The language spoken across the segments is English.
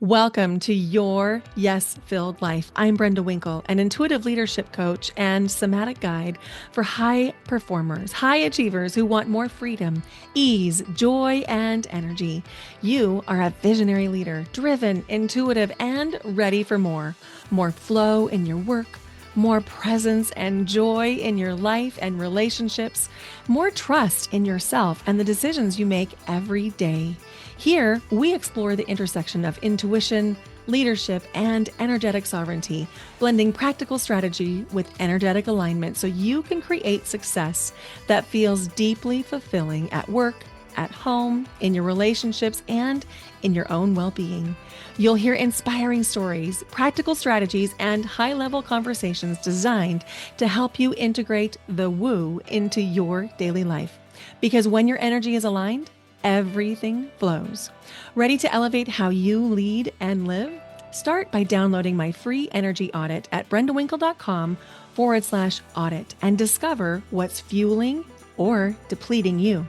Welcome to Your Yes Filled Life. I'm Brenda Winkle, an intuitive leadership coach and somatic guide for high performers, high achievers who want more freedom, ease, joy, and energy. You are a visionary leader, driven, intuitive, and ready for more. More flow in your work, more presence and joy in your life and relationships, more trust in yourself and the decisions you make every day. Here, we explore the intersection of intuition, leadership, and energetic sovereignty, blending practical strategy with energetic alignment so you can create success that feels deeply fulfilling at work, at home, in your relationships, and in your own well-being. You'll hear inspiring stories, practical strategies, and high-level conversations designed to help you integrate the woo into your daily life. Because when your energy is aligned, everything flows. Ready to elevate how you lead and live? Start by downloading my free energy audit at brendawinkle.com/audit and discover what's fueling or depleting you.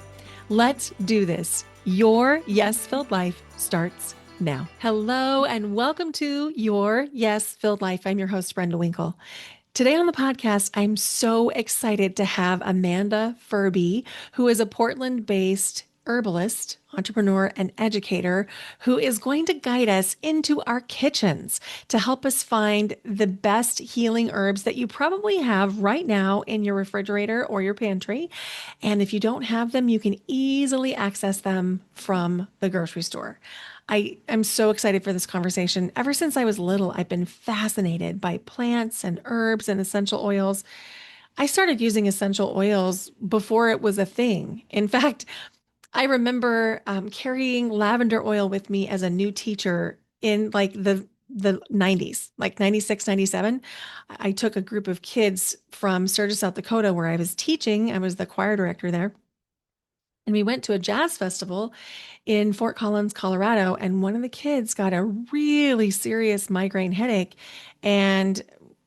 Let's do this. Your yes-filled life starts now. Hello, and welcome to Your Yes-Filled Life. I'm your host, Brenda Winkle. Today on the podcast, I'm so excited to have Amanda Furbee, who is a Portland-based herbalist, entrepreneur, and educator who is going to guide us into our kitchens to help us find the best healing herbs that you probably have right now in your refrigerator or your pantry. And if you don't have them, you can easily access them from the grocery store. I am so excited for this conversation. Ever since I was little, I've been fascinated by plants and herbs and essential oils. I started using essential oils before it was a thing. In fact, I remember carrying lavender oil with me as a new teacher in like the 90s, like 96, 97. I took a group of kids from Sturgis, South Dakota, where I was teaching. I was the choir director there. And we went to a jazz festival in Fort Collins, Colorado. And one of the kids got a really serious migraine headache. And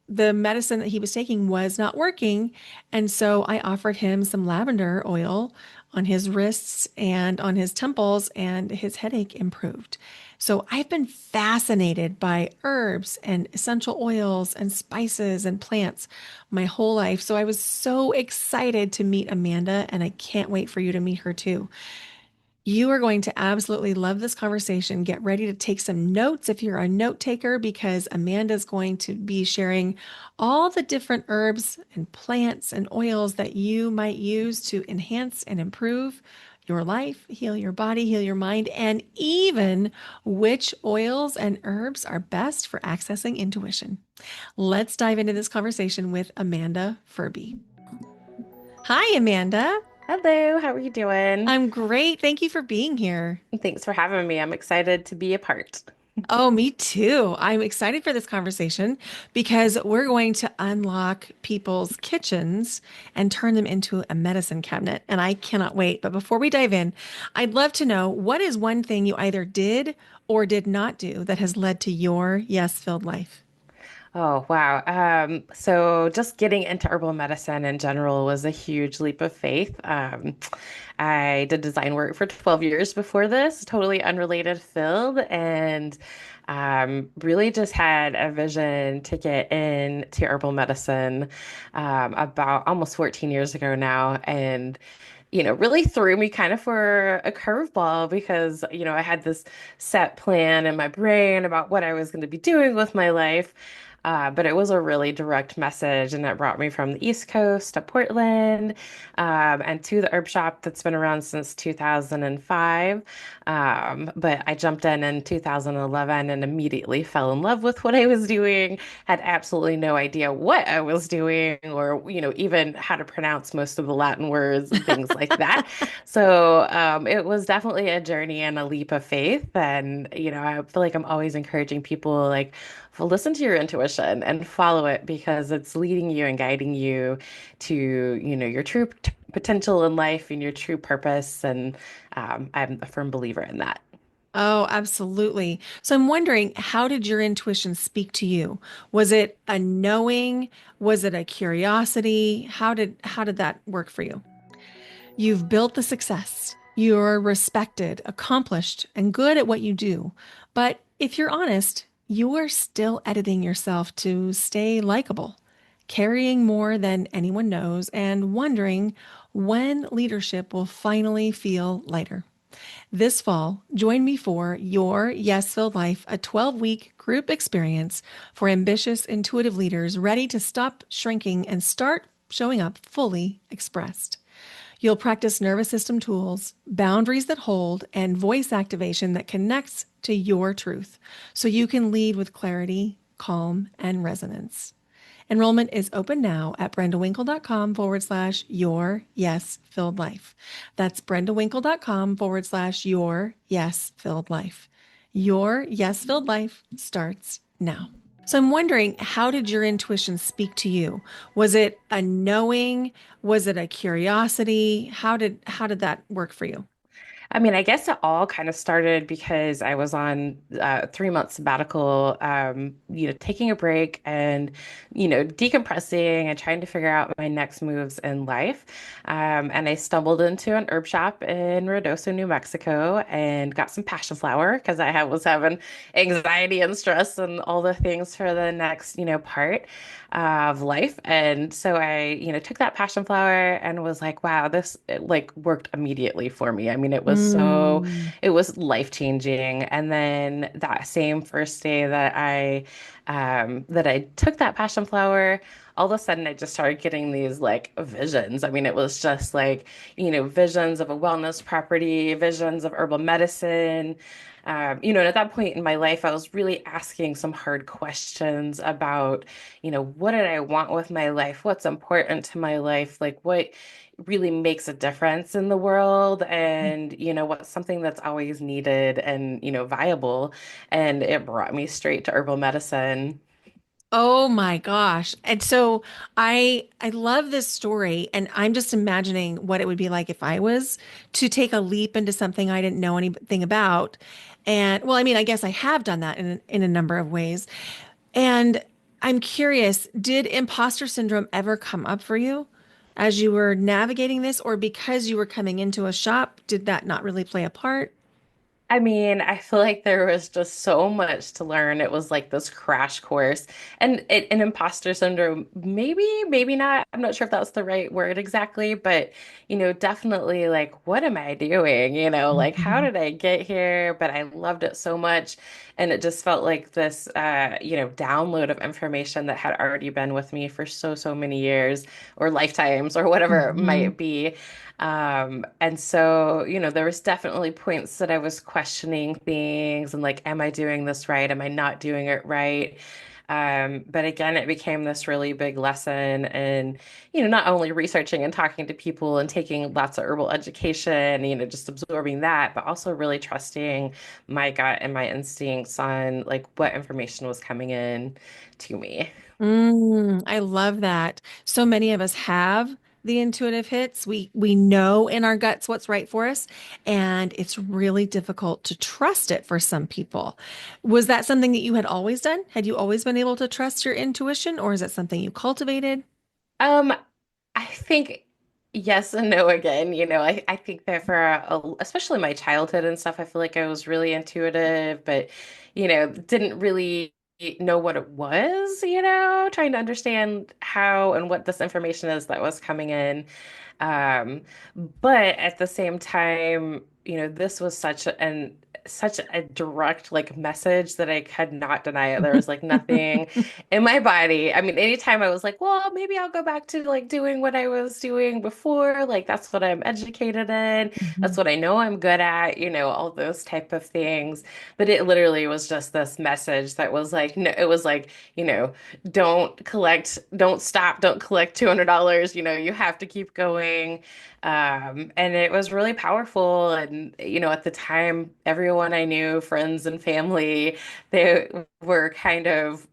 the medicine that he was taking was not working. And so I offered him some lavender oil on his wrists and on his temples, and his headache improved. So I've been fascinated by herbs and essential oils and spices and plants my whole life. So I was so excited to meet Amanda, and I can't wait for you to meet her too. You are going to absolutely love this conversation. Get ready to take some notes if you're a note taker, because Amanda's going to be sharing all the different herbs and plants and oils that you might use to enhance and improve your life, heal your body, heal your mind, and even which oils and herbs are best for accessing intuition. Let's dive into this conversation with Amanda Furbee. Hi, Amanda. Hello, how are you doing? I'm great. Thank you for being here. Thanks for having me. I'm excited to be a part. Oh, me too. I'm excited for this conversation because we're going to unlock people's kitchens and turn them into a medicine cabinet. And I cannot wait. But before we dive in, I'd love to know, what is one thing you either did or did not do that has led to your yes-filled life? Oh, wow. So just getting into herbal medicine in general was a huge leap of faith. I did design work for 12 years before this, totally unrelated field, and really just had a vision to get into herbal medicine about almost 14 years ago now. And really threw me kind of for a curveball because, I had this set plan in my brain about what I was going to be doing with my life. But it was a really direct message, and it brought me from the East Coast to Portland, and to the herb shop that's been around since 2005. But I jumped in 2011 and immediately fell in love with what I was doing, had absolutely no idea what I was doing or, even how to pronounce most of the Latin words and things like that. So it was definitely a journey and a leap of faith. And, I feel like I'm always encouraging people like, well, listen to your intuition and follow it because it's leading you and guiding you to, your true potential in life and your true purpose. And I'm a firm believer in that. Oh, absolutely. So I'm wondering, how did your intuition speak to you? Was it a knowing? Was it a curiosity? How did that work for you? You've built the success. You're respected, accomplished, and good at what you do. But if you're honest, you're still editing yourself to stay likable, carrying more than anyone knows, and wondering when leadership will finally feel lighter. This fall, join me for Your Yes Filled Life, a 12-week group experience for ambitious, intuitive leaders ready to stop shrinking and start showing up fully expressed. You'll practice nervous system tools, boundaries that hold, and voice activation that connects to your truth so you can lead with clarity, calm, and resonance. Enrollment is open now at brendawinkle.com/your yes filled life. That's brendawinkle.com/your yes filled life. Your yes filled life starts now. So I'm wondering, how did your intuition speak to you? Was it a knowing? Was it a curiosity? How did that work for you? I mean, I guess it all kind of started because I was on 3 month sabbatical, taking a break and, decompressing and trying to figure out my next moves in life. And I stumbled into an herb shop in Ruidoso, New Mexico, and got some passion flower because was having anxiety and stress and all the things for the next, part of life. And so I, took that passion flower and was like, wow, this like worked immediately for me. I mean, Mm. it was life changing. And then that same first day that I took that passion flower, all of a sudden I just started getting these like visions. I mean, it was just like, visions of a wellness property, visions of herbal medicine. And at that point in my life, I was really asking some hard questions about, what did I want with my life? What's important to my life? Like what really makes a difference in the world and, what's something that's always needed and, viable. And it brought me straight to herbal medicine. Oh my gosh. And so I love this story, and I'm just imagining what it would be like if I was to take a leap into something I didn't know anything about. And well, I mean, I guess I have done that in a number of ways. And I'm curious, did imposter syndrome ever come up for you as you were navigating this, or because you were coming into a shop, did that not really play a part? I mean, I feel like there was just so much to learn. It was like this crash course. And imposter syndrome, maybe not. I'm not sure if that's the right word exactly, but definitely like, what am I doing? Like, how Mhm. did I get here? But I loved it so much. And it just felt like this download of information that had already been with me for so many years or lifetimes or whatever it Mhm. might be. And so, there was definitely points that I was questioning things and like, am I doing this right? Am I not doing it right? But again, it became this really big lesson and, not only researching and talking to people and taking lots of herbal education, just absorbing that, but also really trusting my gut and my instincts on like what information was coming in to me. I love that. So many of us have the intuitive hits. We know in our guts what's right for us, and it's really difficult to trust it for some people. Was that something that you had always done? Had you always been able to trust your intuition, or is it something you cultivated? Um, I think yes and no again. I think that for especially my childhood and stuff, I feel like I was really intuitive, but didn't really know what it was, trying to understand how and what this information is that was coming in. Um, but at the same time, this was such a direct like message that I could not deny it. There was like nothing in my body. I mean, anytime I was like, well, maybe I'll go back to like doing what I was doing before. Like that's what I'm educated in. That's Mhm. what I know I'm good at, all those type of things. But it literally was just this message that was like, no, it was like, don't stop, don't collect $200. You have to keep going. And it was really powerful. And, at the time, everyone I knew, friends and family, they were kind of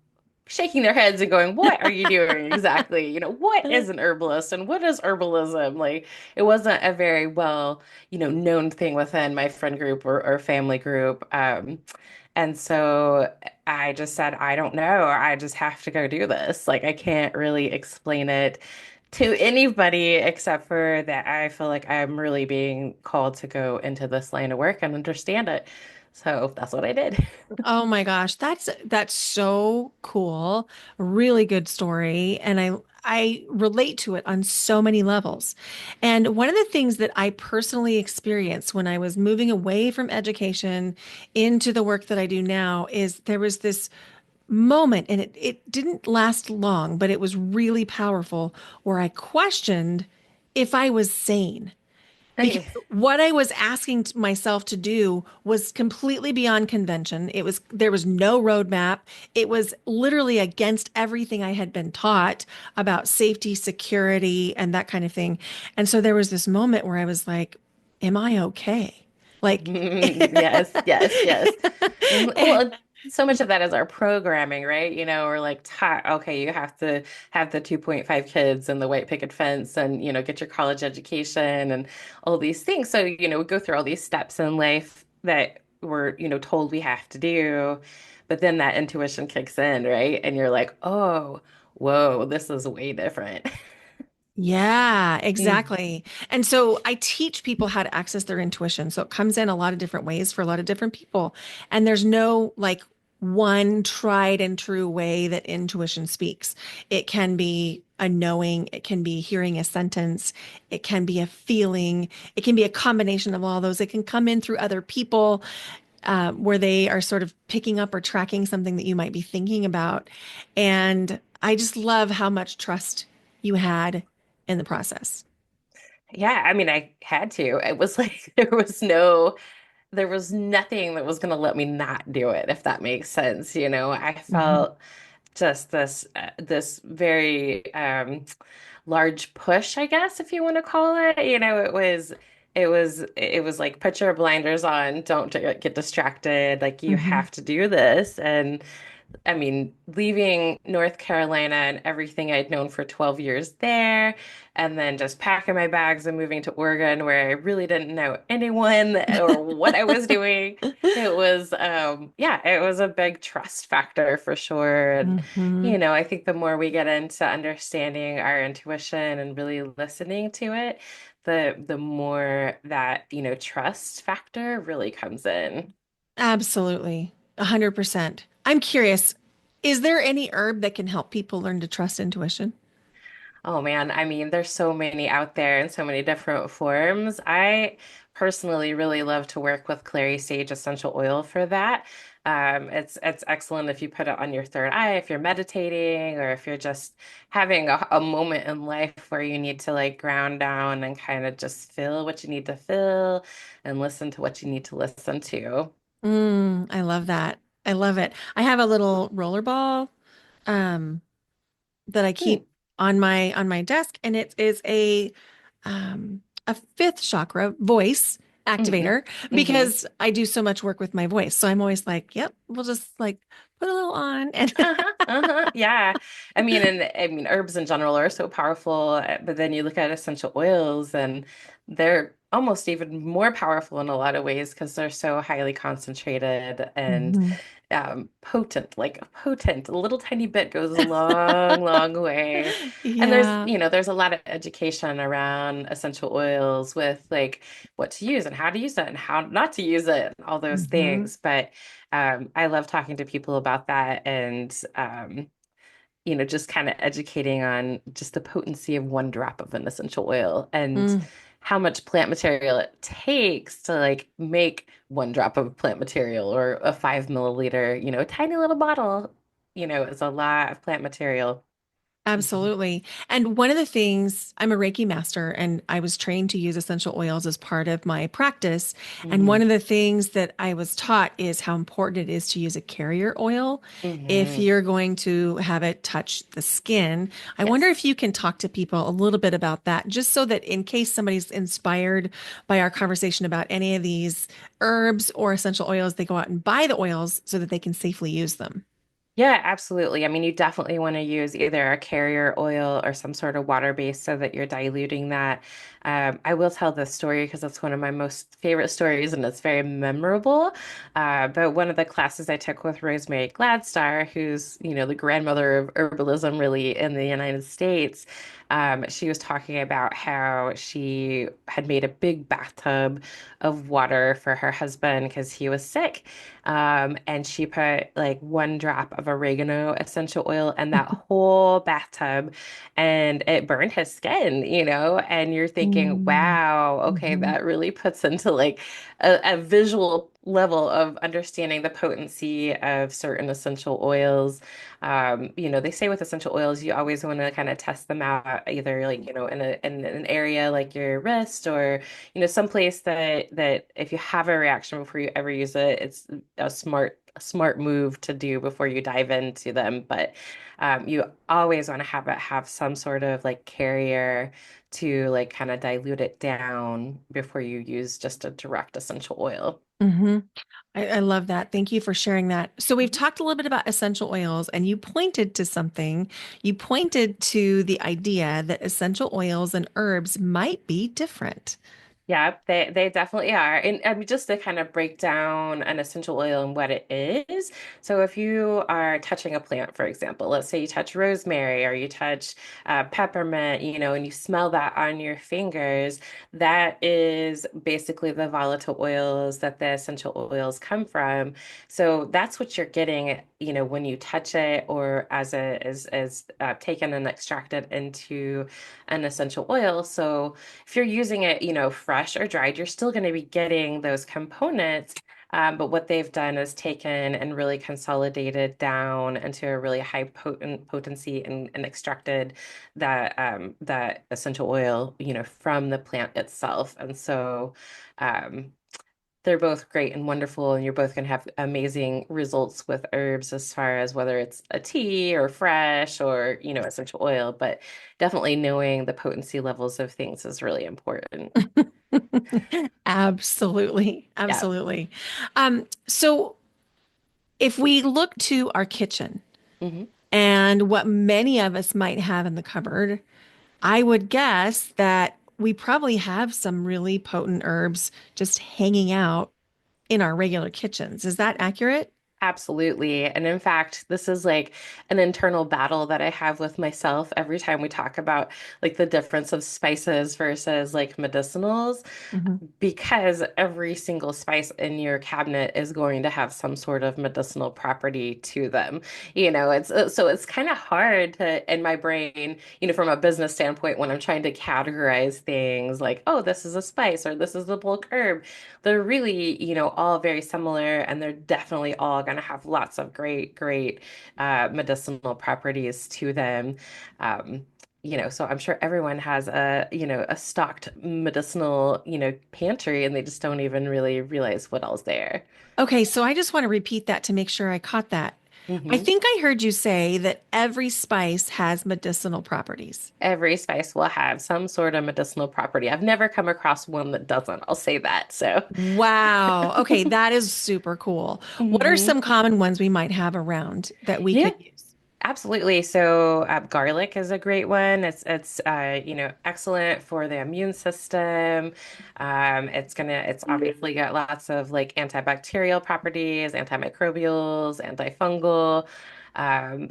shaking their heads and going, what are you doing exactly? What is an herbalist and what is herbalism? Like, it wasn't a very well, known thing within my friend group or family group. And so I just said, I don't know. I just have to go do this. Like, I can't really explain it to anybody except for that I feel like I'm really being called to go into this line of work and understand it. So that's what I did. Oh my gosh, that's so cool. Really good story, and I relate to it on so many levels. And one of the things that I personally experienced when I was moving away from education into the work that I do now is there was this moment, and it didn't last long, but it was really powerful, where I questioned if I was sane. Because what I was asking myself to do was completely beyond convention. There was no roadmap. It was literally against everything I had been taught about safety, security, and that kind of thing. And so there was this moment where I was like, am I okay? Like, Yes, yes, yes. Well, so much of that is our programming, right? We're like taught, okay, you have to have the 2.5 kids and the white picket fence and, get your college education and all these things. So, we go through all these steps in life that we're, told we have to do. But then that intuition kicks in, right? And you're like, oh, whoa, this is way different. yeah, exactly. And so I teach people how to access their intuition. So it comes in a lot of different ways for a lot of different people. And there's no like one tried and true way that intuition speaks. It can be a knowing, it can be hearing a sentence, it can be a feeling, it can be a combination of all those. It can come in through other people where they are sort of picking up or tracking something that you might be thinking about. And I just love how much trust you had in the process. Yeah, I mean, I had to. It was like there was nothing that was going to let me not do it, if that makes sense. I Mhm. felt just this very large push, I guess, if you want to call it. It was like put your blinders on, don't get distracted. Like you Mhm. have to do this, and I mean, leaving North Carolina and everything I'd known for 12 years there, and then just packing my bags and moving to Oregon where I really didn't know anyone or what I was doing. It was, yeah, it was a big trust factor for sure. And, Mhm. I think the more we get into understanding our intuition and really listening to it, the more that, trust factor really comes in. Absolutely. 100%. I'm curious, is there any herb that can help people learn to trust intuition? Oh man, I mean, there's so many out there in so many different forms. I personally really love to work with clary sage essential oil for that. It's excellent if you put it on your third eye, if you're meditating, or if you're just having a moment in life where you need to like ground down and kind of just feel what you need to feel and listen to what you need to listen to. I love that. I love it. I have a little roller ball um, that I Hmm. keep on my desk, and it is a fifth chakra voice Hmm. activator Hmm. because I do so much work with my voice. So I'm always like, yep, we'll just like put a little on and Uh-huh, uh-huh. Yeah. I mean, herbs in general are so powerful, but then you look at essential oils and they're almost even more powerful in a lot of ways because they're so highly concentrated and Mhm. potent, like potent. A little tiny bit goes a long, long way. And there's, Yeah. there's a lot of education around essential oils with like what to use and how to use it and how not to use it, and all those Hmm. things. But I love talking to people about that and just kind of educating on just the potency of one drop of an essential oil and Mm, how much plant material it takes to like make one drop of plant material or a 5 milliliter, a tiny little bottle, is a lot of plant material. Mhm. absolutely. And one of the things, I'm a Reiki master and I was trained to use essential oils as part of my practice. And one Hmm. of the things that I was taught is how important it is to use a carrier oil if Hmm. you're going to have it touch the skin. I wonder Yes. if you can talk to people a little bit about that, just so that in case somebody's inspired by our conversation about any of these herbs or essential oils, they go out and buy the oils so that they can safely use them. Yeah, absolutely. I mean, you definitely want to use either a carrier oil or some sort of water base so that you're diluting that. I will tell this story because it's one of my most favorite stories and it's very memorable. But one of the classes I took with Rosemary Gladstar, who's, the grandmother of herbalism really in the United States, she was talking about how she had made a big bathtub of water for her husband because he was sick. And she put like one drop of oregano essential oil in that whole bathtub and it burned his skin, and you're thinking, Mm. wow, okay, Mhm. that really puts into like a visual level of understanding the potency of certain essential oils. They say with essential oils, you always want to kind of test them out either like, in an area like your wrist or, someplace that if you have a reaction before you ever use it, it's a smart move to do before you dive into them. But you always want to have some sort of like carrier to like kind of dilute it down before you use just a direct essential oil. Mhm. I love that. Thank you for sharing that. So we've Mhm. talked a little bit about essential oils, and you pointed to something. You pointed to the idea that essential oils and herbs might be different. Yeah, they definitely are. And I mean, just to kind of break down an essential oil and what it is. So if you are touching a plant, for example, let's say you touch rosemary or you touch peppermint, and you smell that on your fingers, that is basically the volatile oils that the essential oils come from. So that's what you're getting, when you touch it or as taken and extracted into an essential oil. So if you're using it, fresh or dried, you're still going to be getting those components. But what they've done is taken and really consolidated down into a really high potency and extracted that essential oil, from the plant itself. And so um, they're both great and wonderful, and you're both going to have amazing results with herbs as far as whether it's a tea or fresh or, essential oil. But definitely knowing the potency levels of things is really important. Absolutely. Yeah. Absolutely. So if we look to our kitchen hmm and what many of us might have in the cupboard, I would guess that we probably have some really potent herbs just hanging out in our regular kitchens. Is that accurate? Absolutely. And in fact, this is like an internal battle that I have with myself every time we talk about like the difference of spices versus like medicinals. Mhm. Because every single spice in your cabinet is going to have some sort of medicinal property to them. So it's kind of hard to, in my brain, from a business standpoint, when I'm trying to categorize things like, oh, this is a spice or this is a bulk herb, they're really, all very similar and they're definitely all going to have lots of great, great medicinal properties to them. Um, so I'm sure everyone has a stocked medicinal, pantry and they just don't even really realize what all's there. Okay, so I just want to repeat that to make sure I caught that. I hmm think I heard you say that every spice has medicinal properties. Every spice will have some sort of medicinal property. I've never come across one that doesn't. I'll say that. So, Wow. Okay, that is super cool. What are hmm some common ones we might have around that we yeah, could use? absolutely. So garlic is a great one. It's excellent for the immune system. It's obviously got lots of like antibacterial properties, antimicrobials, antifungal.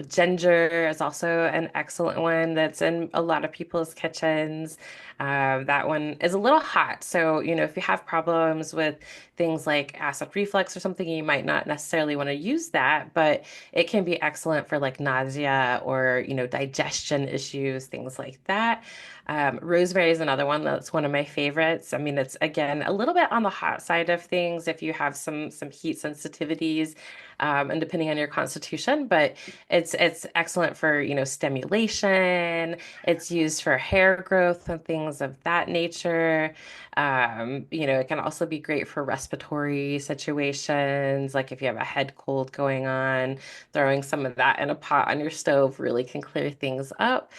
Ginger is also an excellent one that's in a lot of people's kitchens. That one is a little hot. So, if you have problems with things like acid reflux or something, you might not necessarily want to use that, but it can be excellent for like nausea or, digestion issues, things like that. Rosemary is another one that's one of my favorites. I mean, it's again a little bit on the hot side of things if you have some heat sensitivities, and depending on your constitution, but it's excellent for, stimulation. It's used for hair growth and things of that nature. It can also be great for respiratory situations, like if you have a head cold going on, throwing some of that in a pot on your stove really can clear things up.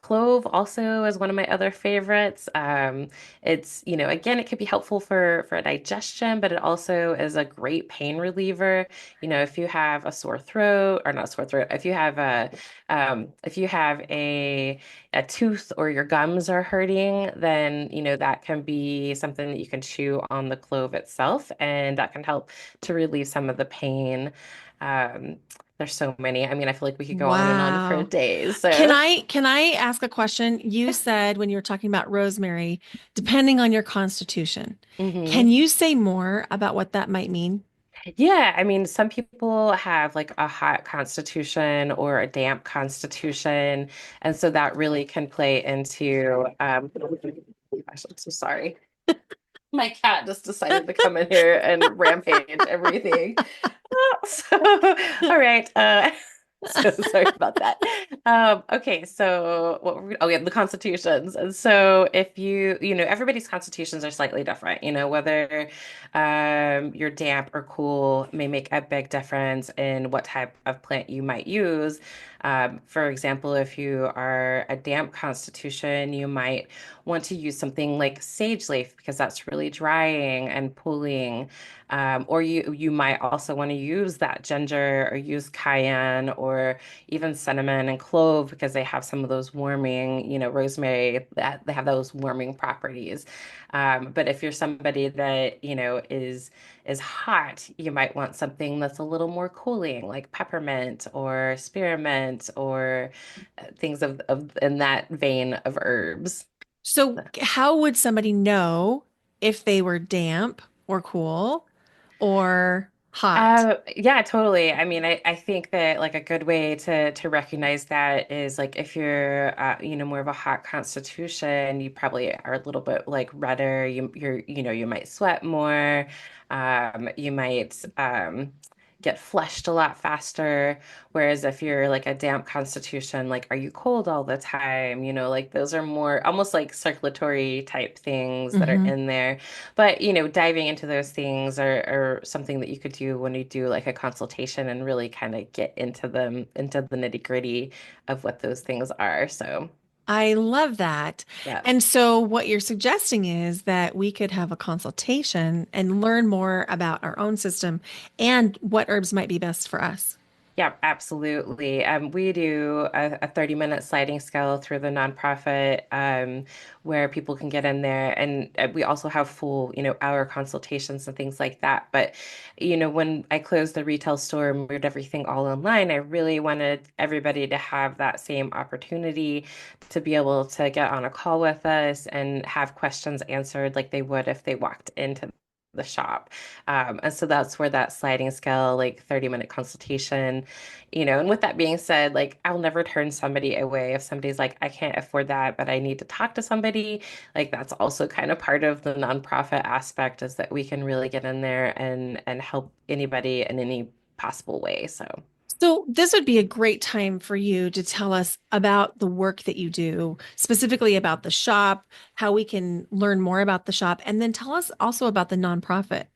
Clove also is one of my other favorites. It's, again, it could be helpful for digestion, but it also is a great pain reliever. If you have a sore throat, or not sore throat, if you have a tooth or your gums are hurting, then that can be something that you can chew on the clove itself, and that can help to relieve some of the pain. Um, there's so many. I mean, I feel like we could go on and on for Wow. days. Can So. I ask a question? You said when you were talking about rosemary, depending on your constitution. Can hmm you say more about what that might mean? Yeah, I mean, some people have like a hot constitution or a damp constitution, and so that really can play into. Gosh, I'm so sorry. My cat just decided to come in here and rampage everything. So, all right. So sorry about that. Okay, so yeah, the constitutions. And so if everybody's constitutions are slightly different, whether you're damp or cool may make a big difference in what type of plant you might use. For example, if you are a damp constitution, you might want to use something like sage leaf because that's really drying and pulling. Or you might also want to use that ginger or use cayenne or even cinnamon and clove because they have some of those warming, rosemary that they have those warming properties. But if you're somebody that, is hot, you might want something that's a little more cooling, like peppermint or spearmint or things of in that vein of herbs. So, how would somebody know if they were damp or cool or hot? Yeah, totally. I mean, I think that like a good way to recognize that is like if you're more of a hot constitution, you probably are a little bit like redder. You might sweat more. You might get flushed a lot faster. Whereas if you're like a damp constitution, like are you cold all the time? Like those are more almost like circulatory type things that are Hmm. in there. But, diving into those things are something that you could do when you do like a consultation and really kind of get into them, into the nitty-gritty of what those things are. So, I love that. yeah. And so, what you're suggesting is that we could have a consultation and learn more about our own system and what herbs might be best for us. Yeah, absolutely. We do a 30-minute sliding scale through the nonprofit where people can get in there. And we also have full, hour consultations and things like that. But, when I closed the retail store and moved everything all online, I really wanted everybody to have that same opportunity to be able to get on a call with us and have questions answered like they would if they walked into the shop. And so that's where that sliding scale, like 30-minute consultation, and with that being said, like I'll never turn somebody away if somebody's like, I can't afford that, but I need to talk to somebody. Like that's also kind of part of the nonprofit aspect is that we can really get in there and help anybody in any possible way. So So, this would be a great time for you to tell us about the work that you do, specifically about the shop, how we can learn more about the shop, and then tell us also about the nonprofit.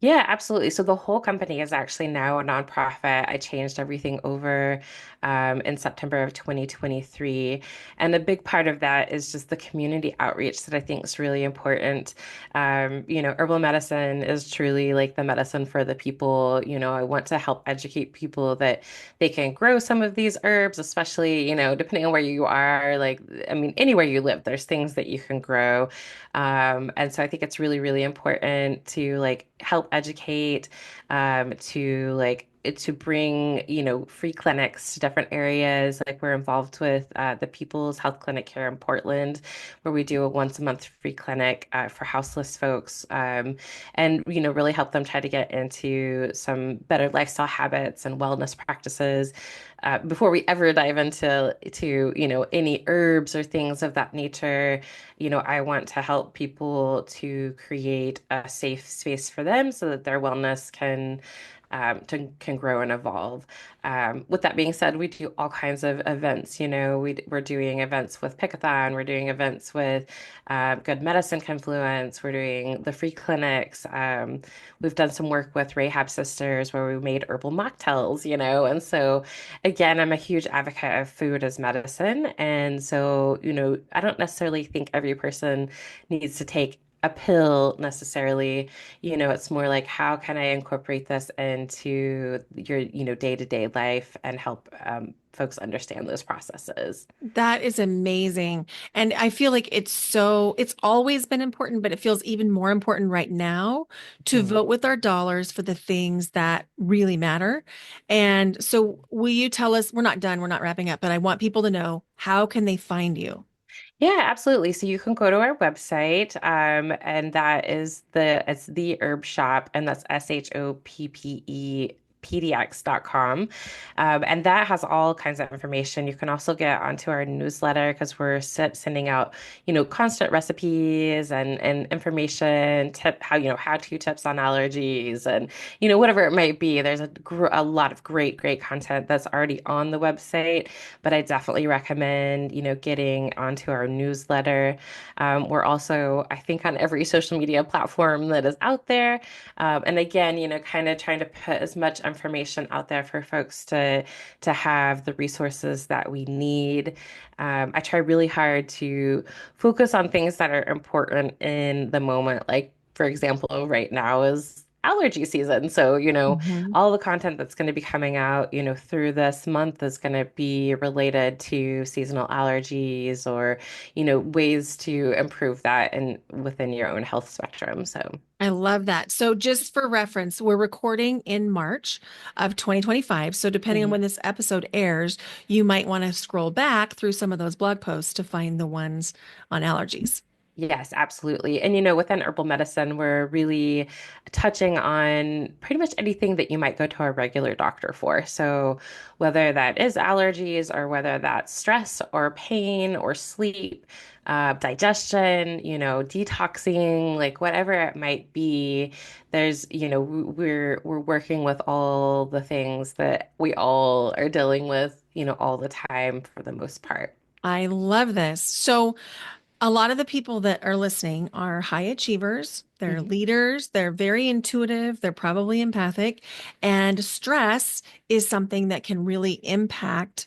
yeah, absolutely. So the whole company is actually now a nonprofit. I changed everything over in September of 2023. And a big part of that is just the community outreach that I think is really important. Herbal medicine is truly like the medicine for the people. I want to help educate people that they can grow some of these herbs, especially, depending on where you are. Like, I mean, anywhere you live, there's things that you can grow. And so I think it's really, really important to like help educate, to bring, free clinics to different areas. Like we're involved with the People's Health Clinic here in Portland, where we do a once a month free clinic for houseless folks, and really help them try to get into some better lifestyle habits and wellness practices. Before we ever dive into any herbs or things of that nature, I want to help people to create a safe space for them so that their wellness can can grow and evolve. With that being said, we do all kinds of events. We're doing events with Pickathon, we're doing events with Good Medicine Confluence, we're doing the free clinics. We've done some work with Rahab Sisters where we made herbal mocktails. And so, again, I'm a huge advocate of food as medicine. And so, I don't necessarily think every person needs to take a pill necessarily. It's more like how can I incorporate this into your, day-to-day life and help folks understand those processes. That is amazing. And I feel like it's always been important, but it feels even more important right now to Mhm. vote with our dollars for the things that really matter. And so, will you tell us, we're not done, we're not wrapping up, but I want people to know, how can they find you? Yeah, absolutely. So you can go to our website, and it's the Herb Shop, and that's SHOPPE and that has all kinds of information. You can also get onto our newsletter because we're sending out, constant recipes and information, how-to tips on allergies and, whatever it might be. There's a lot of great content that's already on the website, but I definitely recommend, getting onto our newsletter. We're also, I think, on every social media platform that is out there. And again, kind of trying to put as much information out there for folks to have the resources that we need. I try really hard to focus on things that are important in the moment. Like, for example, right now is allergy season. So, Mhm. all the content that's going to be coming out, through this month is going to be related to seasonal allergies or, ways to improve that and within your own health spectrum. So, I love that. So, just for reference, we're recording in March of 2025. So, depending on mhm. when this episode airs, you might want to scroll back through some of those blog posts to find the ones on allergies. Yes, absolutely. And within herbal medicine, we're really touching on pretty much anything that you might go to a regular doctor for. So, whether that is allergies or whether that's stress or pain or sleep, digestion, detoxing, like whatever it might be, we're working with all the things that we all are dealing with, all the time for the most part. I love this. So, a lot of the people that are listening are high achievers, they're Mhm. leaders, they're very intuitive, they're probably empathic, and stress is something that can really impact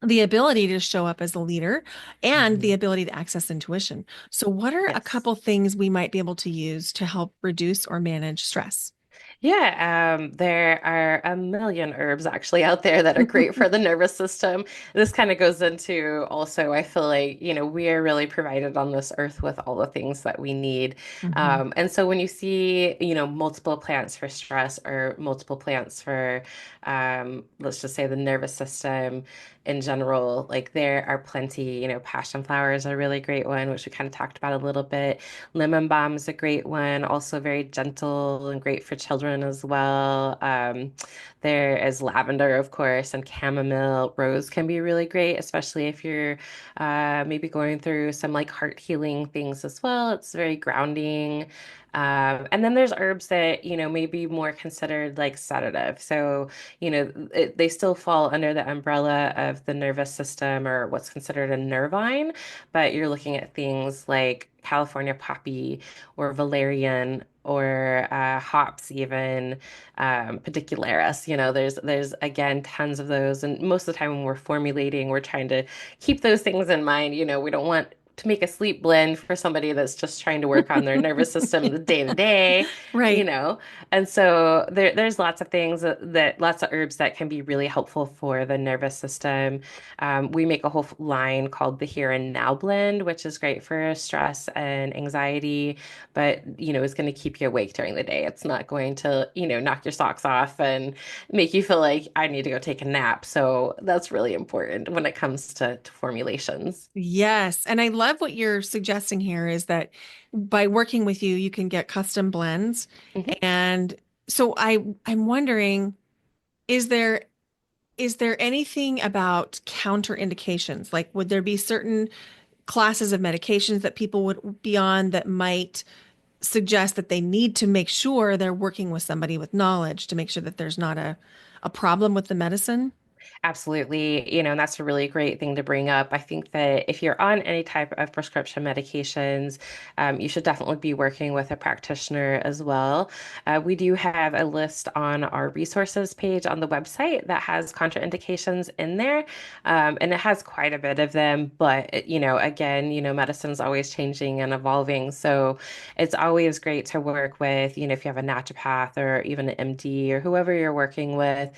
the ability to show up as a leader and the Mhm. ability to access intuition. So, what are a Yes. couple things we might be able to use to help reduce or manage stress? Yeah, there are a million herbs actually out there that are great for the nervous system. This kind of goes into also, I feel like, we are really provided on this earth with all the things that we need. Mhm. And so when you see, multiple plants for stress or multiple plants for, let's just say the nervous system in general, like there are plenty, passion flower is a really great one, which we kind of talked about a little bit. Lemon balm is a great one, also very gentle and great for children as well. There is lavender, of course, and chamomile. Rose can be really great, especially if you're maybe going through some like heart healing things as well. It's very grounding. And then there's herbs that, may be more considered like sedative. So, they still fall under the umbrella of the nervous system or what's considered a nervine, but you're looking at things like California poppy or valerian or hops even pedicularis. There's again tons of those, and most of the time when we're formulating, we're trying to keep those things in mind. We don't want to make a sleep blend for somebody that's just trying to work on their nervous system the day to day, you Right. know. And so there's lots of things that lots of herbs that can be really helpful for the nervous system. We make a whole line called the Here and Now blend, which is great for stress and anxiety, but it's going to keep you awake during the day. It's not going to, knock your socks off and make you feel like I need to go take a nap. So that's really important when it comes to formulations. Yes. And I love what you're suggesting here is that by working with you, you can get custom blends. Mhm. And so I'm wondering, is there is there anything about counterindications? Like, would there be certain classes of medications that people would be on that might suggest that they need to make sure they're working with somebody with knowledge to make sure that there's not a problem with the medicine. Absolutely. And that's a really great thing to bring up. I think that if you're on any type of prescription medications, you should definitely be working with a practitioner as well. We do have a list on our resources page on the website that has contraindications in there. And it has quite a bit of them. But, again, medicine's always changing and evolving. So it's always great to work with, if you have a naturopath or even an MD or whoever you're working with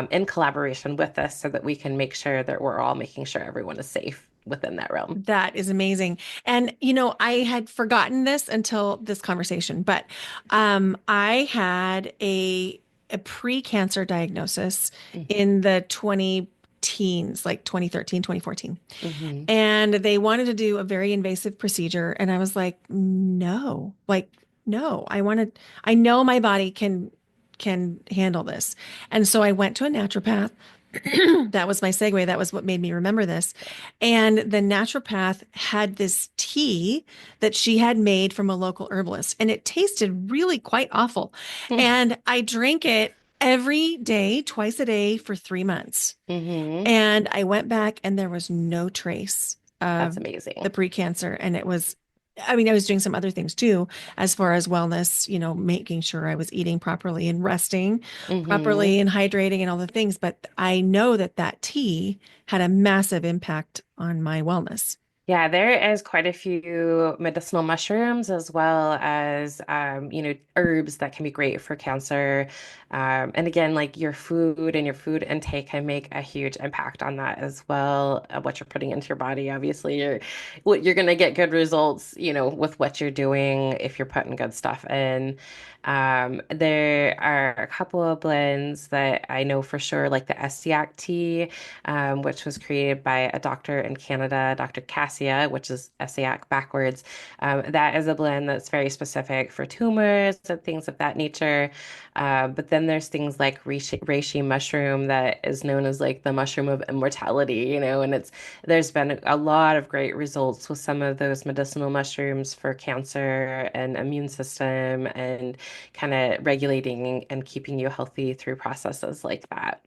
in collaboration with us so that we can make sure that we're all making sure everyone is safe within that realm. That is amazing. And, I had forgotten this until this conversation, but I had a pre-cancer diagnosis in the 20 teens, like 2013, 2014. Mm-hmm. And they wanted to do a very invasive procedure. And I was like, no, I know my body can handle this. And so I went to a naturopath. That was my segue. That was what made me remember this. And the naturopath had this tea that she had made from a local herbalist, and it tasted really quite awful. And I drank it every day, twice a day for 3 months. Mm-hmm. And I went back and there was no trace That's of the amazing. precancer. And I was doing some other things too, as far as wellness, making sure I was eating properly and resting Mm-hmm. properly and hydrating and all the things. But I know that that tea had a massive impact on my wellness. Yeah, there is quite a few medicinal mushrooms as well as herbs that can be great for cancer. And again, like your food and your food intake can make a huge impact on that as well. What you're putting into your body, obviously, you're gonna get good results, with what you're doing if you're putting good stuff in. There are a couple of blends that I know for sure, like the Estiac tea which was created by a doctor in Canada, Dr. Cassia, which is Essiac backwards. That is a blend that's very specific for tumors and things of that nature. But then there's things like reishi mushroom that is known as like the mushroom of immortality, and there's been a lot of great results with some of those medicinal mushrooms for cancer and immune system and kind of regulating and keeping you healthy through processes like that.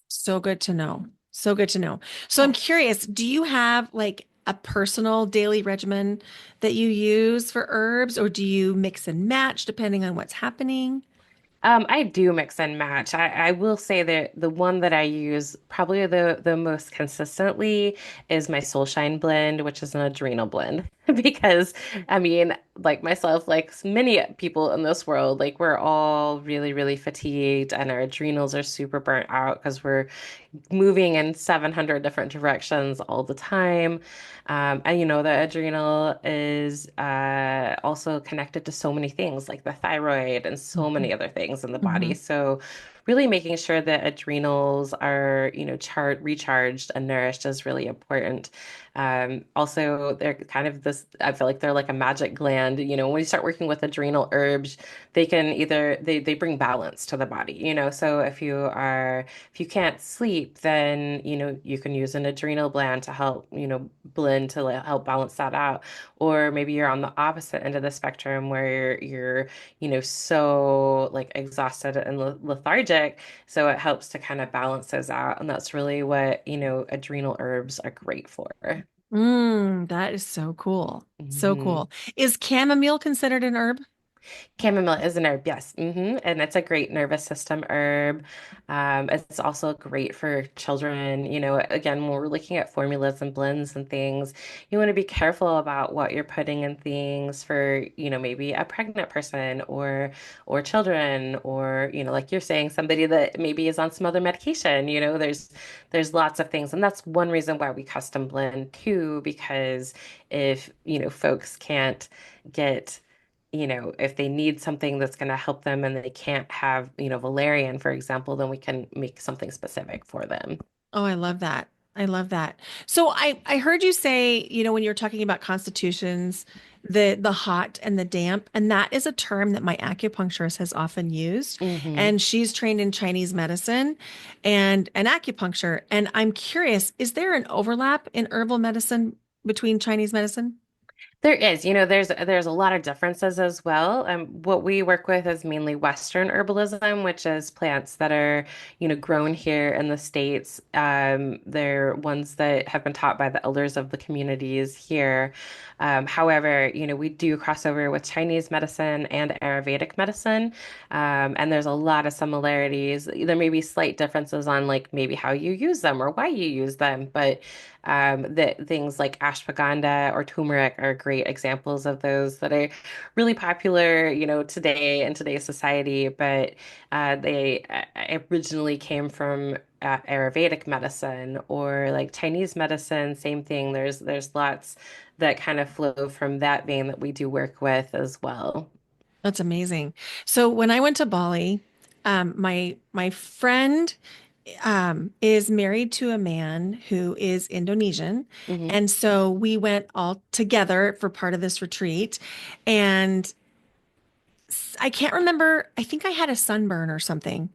So good to know. So good to know. So I'm Yeah. curious, do you have like a personal daily regimen that you use for herbs, or do you mix and match depending on what's happening? I do mix and match. I will say that the one that I use probably the most consistently is my Soul Shine blend, which is an adrenal blend. Because I mean, like myself, like many people in this world, like we're all really, really fatigued and our adrenals are super burnt out because we're moving in 700 different directions all the time. And the adrenal is also connected to so many things like the thyroid and so Mhm. many other things in the body. Mhm. So really making sure that adrenals are, recharged and nourished is really important. Also, they're kind of this, I feel like they're like a magic gland. When you start working with adrenal herbs, they can either, they bring balance to the body, so if you can't sleep, then, you can use an adrenal blend to help, blend to help balance that out. Or maybe you're on the opposite end of the spectrum where you're, so like exhausted and lethargic. So it helps to kind of balance those out. And that's really what, adrenal herbs are great for. That is so cool. So Mhm. cool. Is chamomile considered an herb? Chamomile is an herb, yes. And it's a great nervous system herb. It's also great for children. Again, when we're looking at formulas and blends and things, you want to be careful about what you're putting in things for, maybe a pregnant person or children, or, like you're saying, somebody that maybe is on some other medication. There's lots of things. And that's one reason why we custom blend too, because if, folks can't get if they need something that's going to help them and they can't have, valerian, for example, then we can make something specific for them. Oh, I love that. I love that. So I heard you say, when you're talking about constitutions, the hot and the damp, and that is a term that my acupuncturist has often used. Hmm. And she's trained in Chinese medicine and acupuncture. And I'm curious, is there an overlap in herbal medicine between Chinese medicine? There is, there's a lot of differences as well. What we work with is mainly Western herbalism, which is plants that are, grown here in the States. They're ones that have been taught by the elders of the communities here. However, we do cross over with Chinese medicine and Ayurvedic medicine, and there's a lot of similarities. There may be slight differences on like maybe how you use them or why you use them, but that things like ashwagandha or turmeric are great examples of those that are really popular, today in today's society. But they originally came from Ayurvedic medicine or like Chinese medicine. Same thing. There's lots that kind of flow from that vein that we do work with as well. That's amazing. So when I went to Bali, my friend is married to a man who is Indonesian. Hmm. And so we went all together for part of this retreat. And I can't remember, I think I had a sunburn or something.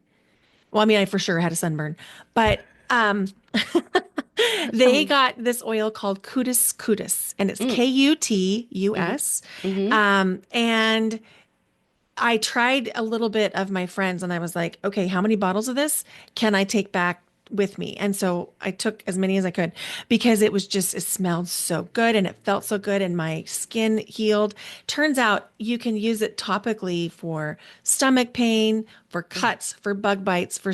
Well, I mean, I for sure had a sunburn, but they Um, got this oil called Cutis Cutis, and it's mm, hmm Kutus. hmm And I tried a little bit of my friends and I was like, okay, how many bottles of this can I take back with me? And so I took as many as I could because it smelled so good and it felt so good and my skin healed. Turns out you can use it topically for stomach pain, for cuts, for bug bites, for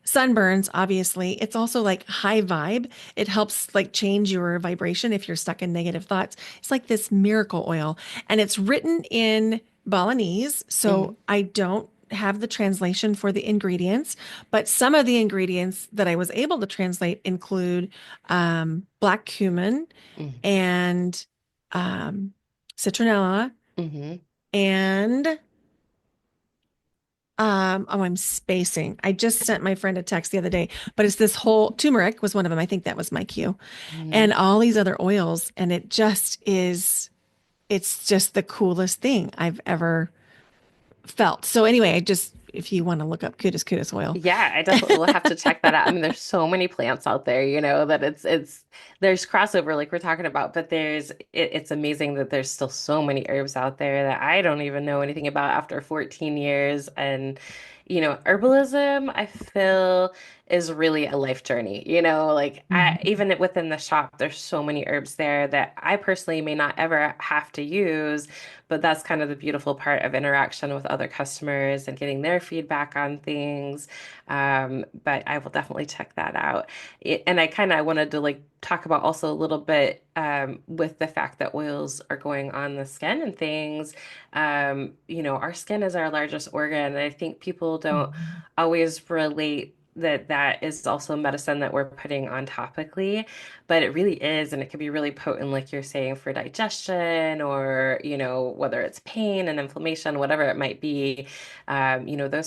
sunburns, obviously. It's also like high vibe. It helps like change your vibration if you're stuck in negative thoughts. It's like this miracle oil, and it's written in Balinese, hmm so I don't have the translation for the ingredients, but some of the ingredients that I was able to translate include black cumin hmm and citronella hmm and oh, I'm spacing. I just sent my friend a text the other day, but it's this whole turmeric was one of them. I think that was my cue. And hmm all these other oils. And it's just the coolest thing I've ever felt. So anyway, if you want to look up Cutis Cutis oil. Yeah, I definitely will have to check that out. I mean, there's so many plants out there, that it's there's crossover like we're talking about, but it's amazing that there's still so many herbs out there that I don't even know anything about after 14 years. And herbalism, I feel is really a life journey. Like I Mhm. even within the shop, there's so many herbs there that I personally may not ever have to use, but that's kind of the beautiful part of interaction with other customers and getting their feedback on things. But I will definitely check that out. And I kind of wanted to like talk about also a little bit with the fact that oils are going on the skin and things. Our skin is our largest organ, and I think people don't Mhm. always relate that is also medicine that we're putting on topically, but it really is, and it can be really potent, like you're saying, for digestion or, whether it's pain and inflammation, whatever it might be. The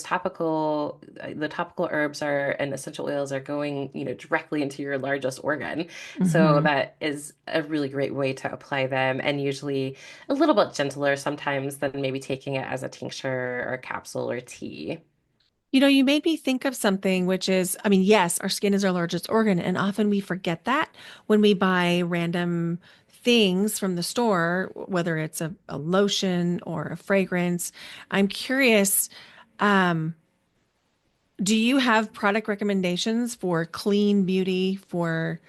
topical herbs are and essential oils are going, directly into your largest organ. So Mhm. that is a really great way to apply them, and usually a little bit gentler sometimes than maybe taking it as a tincture or capsule or tea. You made me think of something, which is, I mean, yes, our skin is our largest organ, and often we forget that when we buy random things from the store, whether it's a lotion or a fragrance. I'm curious, um, do you have product recommendations for clean beauty for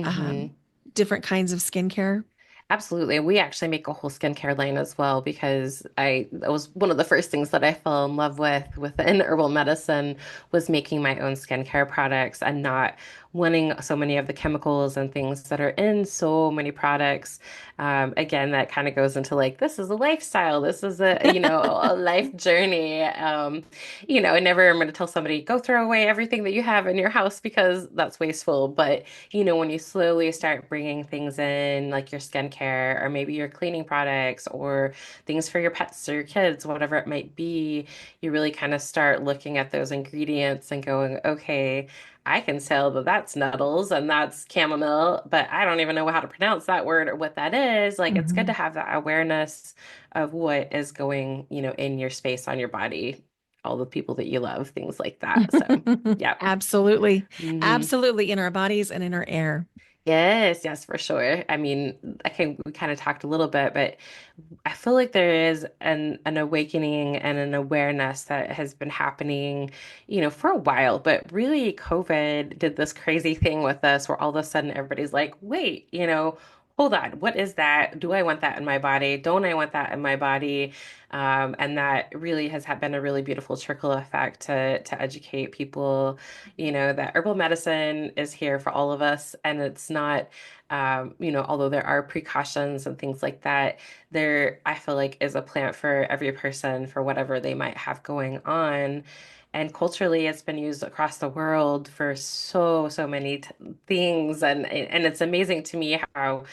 um, Hmm. different kinds of skincare? Absolutely. We actually make a whole skincare line as well because that was one of the first things that I fell in love with within herbal medicine was making my own skincare products and not wanting so many of the chemicals and things that are in so many products. Again, that kind of goes into like, this is a lifestyle. This is a life journey. I never am going to tell somebody, go throw away everything that you have in your house because that's wasteful. But when you slowly start bringing things in, like your skincare or maybe your cleaning products or things for your pets or your kids, whatever it might be, you really kind of start looking at those ingredients and going, okay, I can tell that that's nettles and that's chamomile, but I don't even know how to pronounce that word or what that is. Like, it's good to Mhm. have that awareness of what is going, in your space on your body, all the people that you love, things like that. So, yeah. Absolutely. Mhm. Absolutely in our bodies and in our air. Yes, yes, for sure. I mean, we kind of talked a little bit, but I feel like there is an awakening and an awareness that has been happening, for a while. But really, COVID did this crazy thing with us where all of a sudden everybody's like, wait, hold on, what is that? Do I want that in my body? Don't I want that in my body? And that really has been a really beautiful trickle effect to educate people, that herbal medicine is here for all of us, and it's not. Although there are precautions and things like that, there, I feel like, is a plant for every person for whatever they might have going on. And culturally, it's been used across the world for so many things. And it's amazing to me how,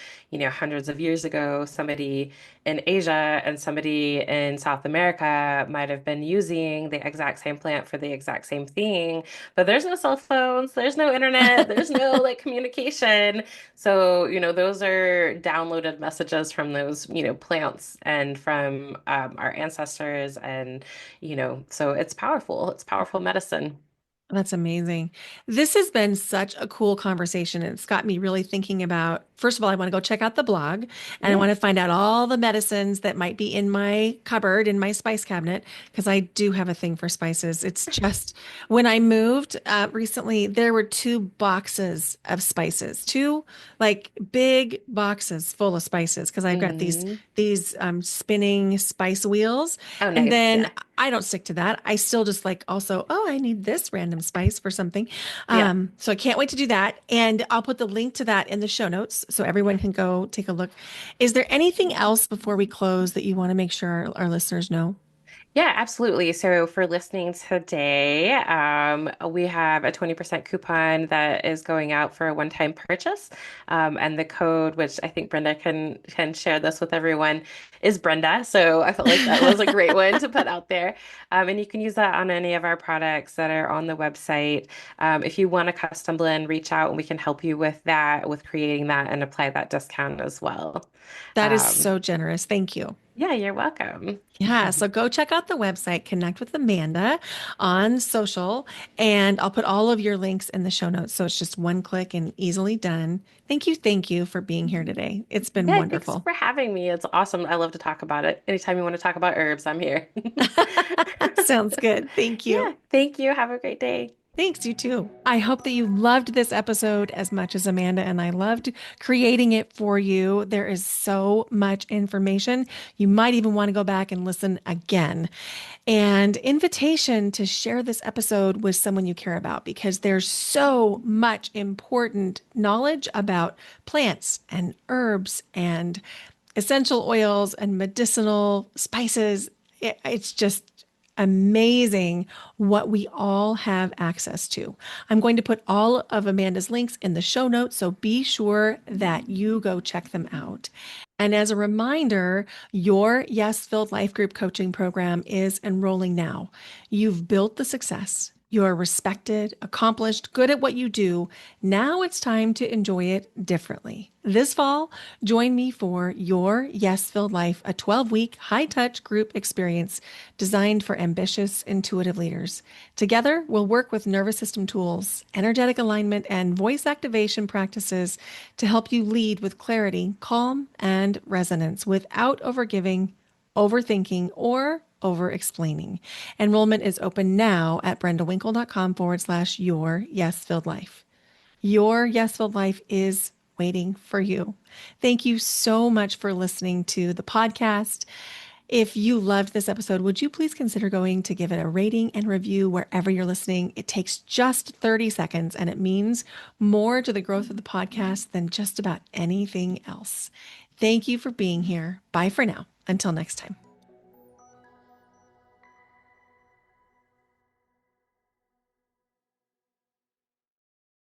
hundreds of years ago, somebody in Asia and somebody in South America might have been using the exact same plant for the exact same thing. But there's no cell phones, there's no internet, there's no like communication. So, those are downloaded messages from those, plants and from our ancestors. And, so it's powerful. It's powerful medicine. That's amazing. This has been such a cool conversation. It's got me really thinking about, first of all, I want to go check out the blog and I want to Yes. find out all the medicines that might be in my cupboard, in my spice cabinet, because I do have a thing for spices. It's just when I moved recently, there were two boxes of spices, two like big boxes full of spices, because I've got Hmm. these spinning spice wheels. Oh, And nice. then Yeah. I don't stick to that. I still just like also, oh, I need this random spice for something. Yeah. So I can't wait to do that. And I'll put the link to that in the show notes so everyone Yeah. can go take a look. Is there anything else before we close that you want to make sure our listeners know? Yeah, absolutely. So for listening today, we have a 20% coupon that is going out for a one-time purchase. And the code, which I think Brenda can share this with everyone, is Brenda. So I felt like that was a great one to put out there. And you can use that on any of our products that are on the website. If you want a custom blend, reach out and we can help you with that, with creating that and apply that discount as well. That is Um, so generous. Thank you. yeah, you're welcome. Yeah, so go check out the website, connect with Amanda on social, and I'll put all of your links in the show notes. So it's just one click and easily done. Thank you for being here today. It's been Yeah, thanks wonderful. for having me. It's awesome. I love to talk about it. Anytime you want to talk about herbs, I'm here. Sounds good. Thank you. Yeah, thank you. Have a great day. Thanks, you too. I hope that you loved this episode as much as Amanda and I loved creating it for you. There is so much information. You might even want to go back and listen again. And invitation to share this episode with someone you care about because there's so much important knowledge about plants and herbs and essential oils and medicinal spices. It's just amazing what we all have access to. I'm going to put all of Amanda's links in the show notes, so be sure that you go check them out. And as a reminder, your Yes Filled Life Group coaching program is enrolling now. You've built the success. You're respected, accomplished, good at what you do. Now it's time to enjoy it differently. This fall, join me for Your Yes Filled Life, a 12-week high-touch group experience designed for ambitious, intuitive leaders. Together, we'll work with nervous system tools, energetic alignment, and voice activation practices to help you lead with clarity, calm, and resonance without overgiving, overthinking, or over explaining. Enrollment is open now at brendawinkle.com/your yes filled life. Your yes filled life is waiting for you. Thank you so much for listening to the podcast. If you loved this episode, would you please consider going to give it a rating and review wherever you're listening? It takes just 30 seconds and it means more to the growth of the podcast than just about anything else. Thank you for being here. Bye for now. Until next time.